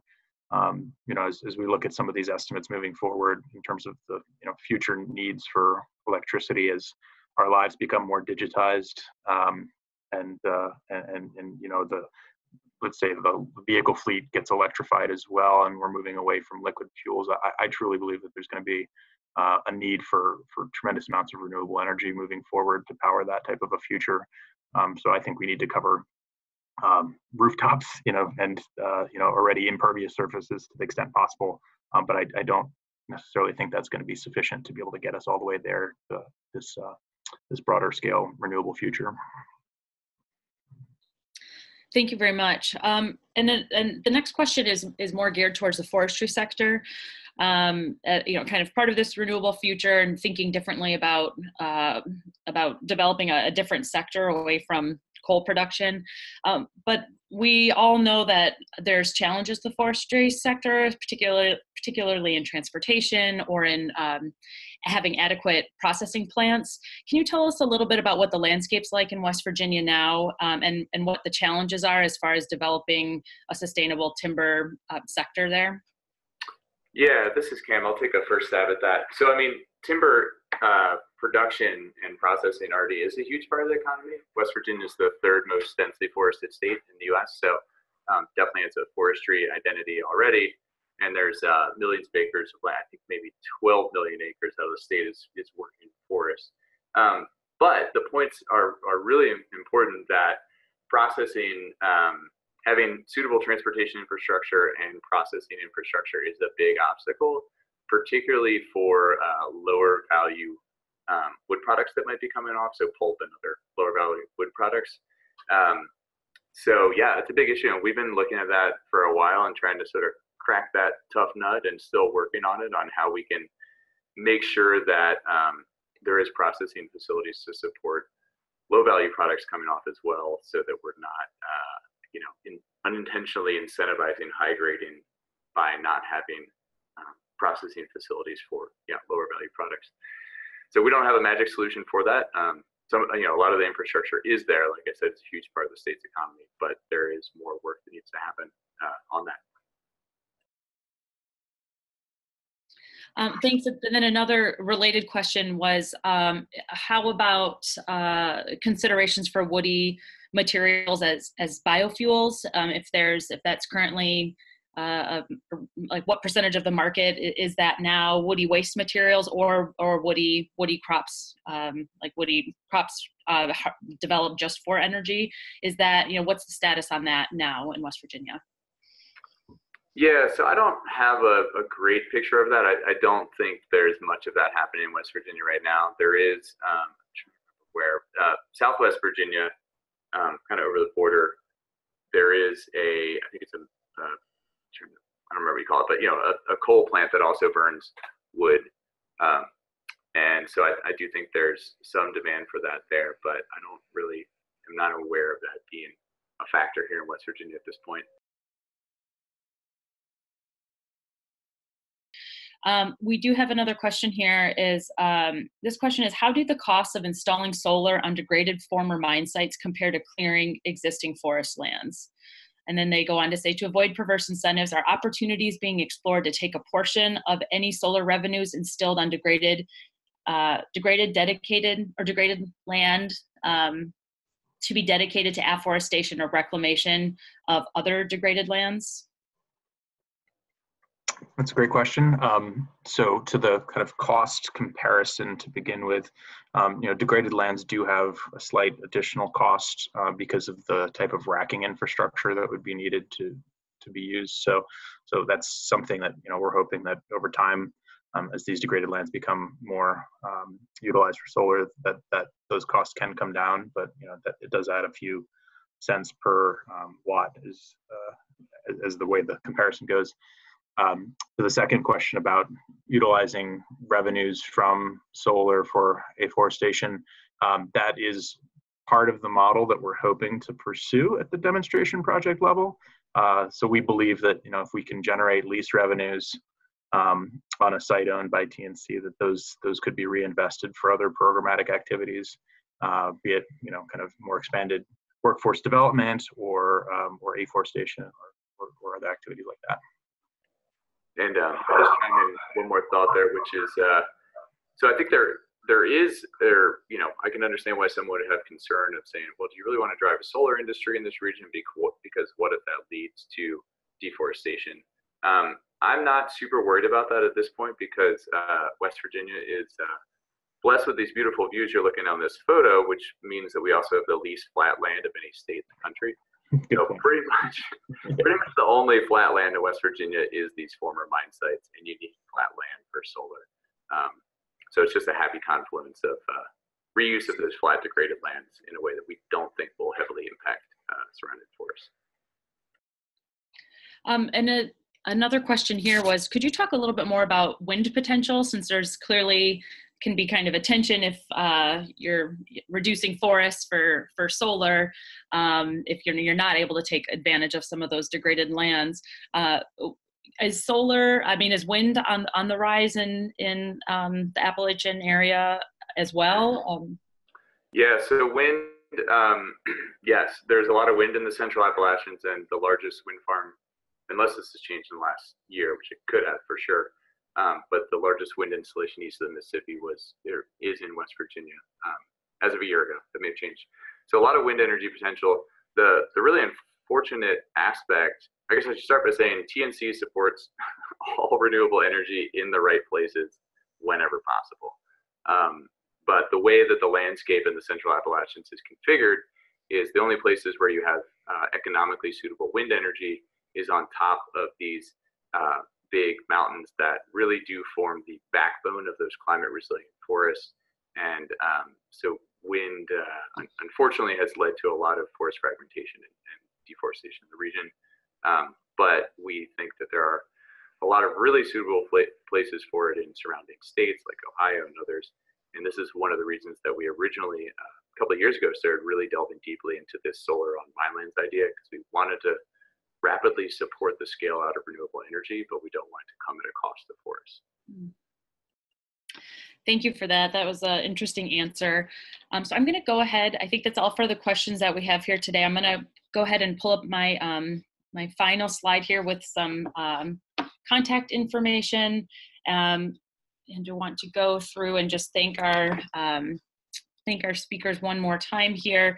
as we look at some of these estimates moving forward in terms of the future needs for electricity as our lives become more digitized, and let's say the vehicle fleet gets electrified as well, and we're moving away from liquid fuels. I truly believe that there's going to be a need for tremendous amounts of renewable energy moving forward to power that type of a future. So I think we need to cover rooftops, and already impervious surfaces to the extent possible. But I don't necessarily think that's going to be sufficient to be able to get us all the way there to this broader scale renewable future. Thank you very much. And the next question is more geared towards the forestry sector. Kind of part of this renewable future and thinking differently about developing a different sector away from coal production. But we all know that there's challenges to the forestry sector, particularly in transportation or in having adequate processing plants. Can you tell us a little bit about what the landscape's like in West Virginia now, and what the challenges are as far as developing a sustainable timber sector there? Yeah, this is Cam. I'll take a first stab at that. So, I mean, timber production and processing already is a huge part of the economy. West Virginia is the third most densely forested state in the U.S., so definitely it's a forestry identity already. And there's millions of acres of land. I think maybe 12 million acres out of the state is working forest. But the points are really important that processing, having suitable transportation infrastructure and processing infrastructure is a big obstacle, particularly for lower value wood products that might be coming off, so pulp and other lower value wood products. So yeah, it's a big issue, and we've been looking at that for a while and trying to sort of crack that tough nut, and still working on it, on how we can make sure that there is processing facilities to support low value products coming off as well, so that we're not unintentionally incentivizing high grading by not having processing facilities for lower value products. So we don't have a magic solution for that. A lot of the infrastructure is there. Like I said, it's a huge part of the state's economy, but there is more work that needs to happen on that. Thanks. And then another related question was, how about considerations for woody materials as biofuels? If that's currently like, what percentage of the market is that now woody waste materials or woody crops, developed just for energy? Is that, what's the status on that now in West Virginia? Yeah, so I don't have a great picture of that. I don't think there's much of that happening in West Virginia right now. There is, Southwest Virginia, kind of over the border, there is I think it's I don't remember what you call it, but a coal plant that also burns wood. And so I do think there's some demand for that there, but I'm not aware of that being a factor here in West Virginia at this point. We do have another question here. This question is, how do the costs of installing solar on degraded former mine sites compare to clearing existing forest lands? And then they go on to say, to avoid perverse incentives, are opportunities being explored to take a portion of any solar revenues instilled on degraded land to be dedicated to afforestation or reclamation of other degraded lands? That's a great question. So to the kind of cost comparison to begin with, degraded lands do have a slight additional cost because of the type of racking infrastructure that would be needed to be used. So that's something that we're hoping that over time, as these degraded lands become more utilized for solar, that those costs can come down. But that it does add a few cents per watt as the way the comparison goes. To the second question about utilizing revenues from solar for afforestation, that is part of the model that we're hoping to pursue at the demonstration project level. So we believe that if we can generate lease revenues on a site owned by TNC, that those could be reinvested for other programmatic activities, be it kind of more expanded workforce development or afforestation or other activities like that. And I'll just chime in one more thought there, which is, so I think I can understand why someone would have concern of saying, well, do you really want to drive a solar industry in this region? Because what if that leads to deforestation? I'm not super worried about that at this point because West Virginia is blessed with these beautiful views you're looking on this photo, which means that we also have the least flat land of any state in the country. So pretty much the only flat land in West Virginia is these former mine sites, and you need flat land for solar. So it's just a happy confluence of reuse of those flat degraded lands in a way that we don't think will heavily impact surrounding forests. Another question here was, could you talk a little bit more about wind potential, since there's clearly can be kind of a tension if you're reducing forests for solar, if you're not able to take advantage of some of those degraded lands. Is wind on the rise in the Appalachian area as well? Yeah, so wind, yes, there's a lot of wind in the Central Appalachians, and the largest wind farm, unless this has changed in the last year, which it could have for sure, but the largest wind installation east of the Mississippi is in West Virginia as of a year ago. That may have changed. So a lot of wind energy potential. The really unfortunate aspect, I guess I should start by saying TNC supports all renewable energy in the right places whenever possible. But the way that the landscape in the Central Appalachians is configured is the only places where you have economically suitable wind energy is on top of these big mountains that really do form the backbone of those climate resilient forests. And so wind, unfortunately, has led to a lot of forest fragmentation and deforestation in the region. But we think that there are a lot of really suitable places for it in surrounding states like Ohio and others. And this is one of the reasons that we originally, a couple of years ago, started really delving deeply into this solar on minelands idea, because we wanted to rapidly support the scale out of renewable energy, but we don't want it to come at a cost to forests. Thank you for that. That was an interesting answer. So I'm going to go ahead. I think that's all for the questions that we have here today. I'm going to go ahead and pull up my my final slide here with some contact information, and I want to go through and just thank our speakers one more time here.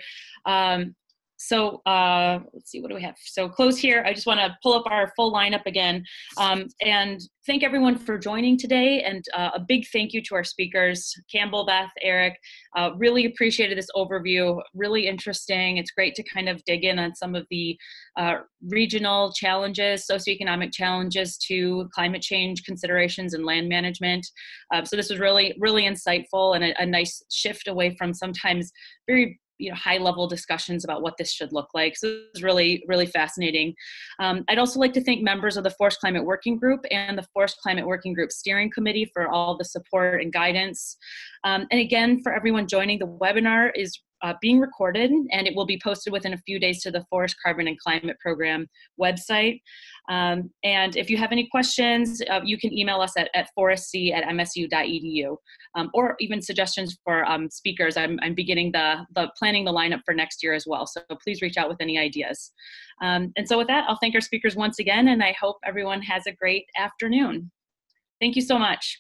So let's see, what do we have? So close here. I just want to pull up our full lineup again, and thank everyone for joining today. And a big thank you to our speakers, Campbell, Beth, Eric. Really appreciated this overview. Really interesting. It's great to kind of dig in on some of the regional challenges, socioeconomic challenges to climate change considerations and land management. So this was really, really insightful and a nice shift away from sometimes very high-level discussions about what this should look like. So it was really, really fascinating. I'd also like to thank members of the Forest Climate Working Group and the Forest Climate Working Group Steering Committee for all the support and guidance. And again, for everyone joining, the webinar is being recorded, and it will be posted within a few days to the Forest Carbon and Climate Program website. And if you have any questions, you can email us at forestsc@msu.edu, or even suggestions for speakers. I'm beginning planning the lineup for next year as well, so please reach out with any ideas. And so with that, I'll thank our speakers once again, and I hope everyone has a great afternoon. Thank you so much.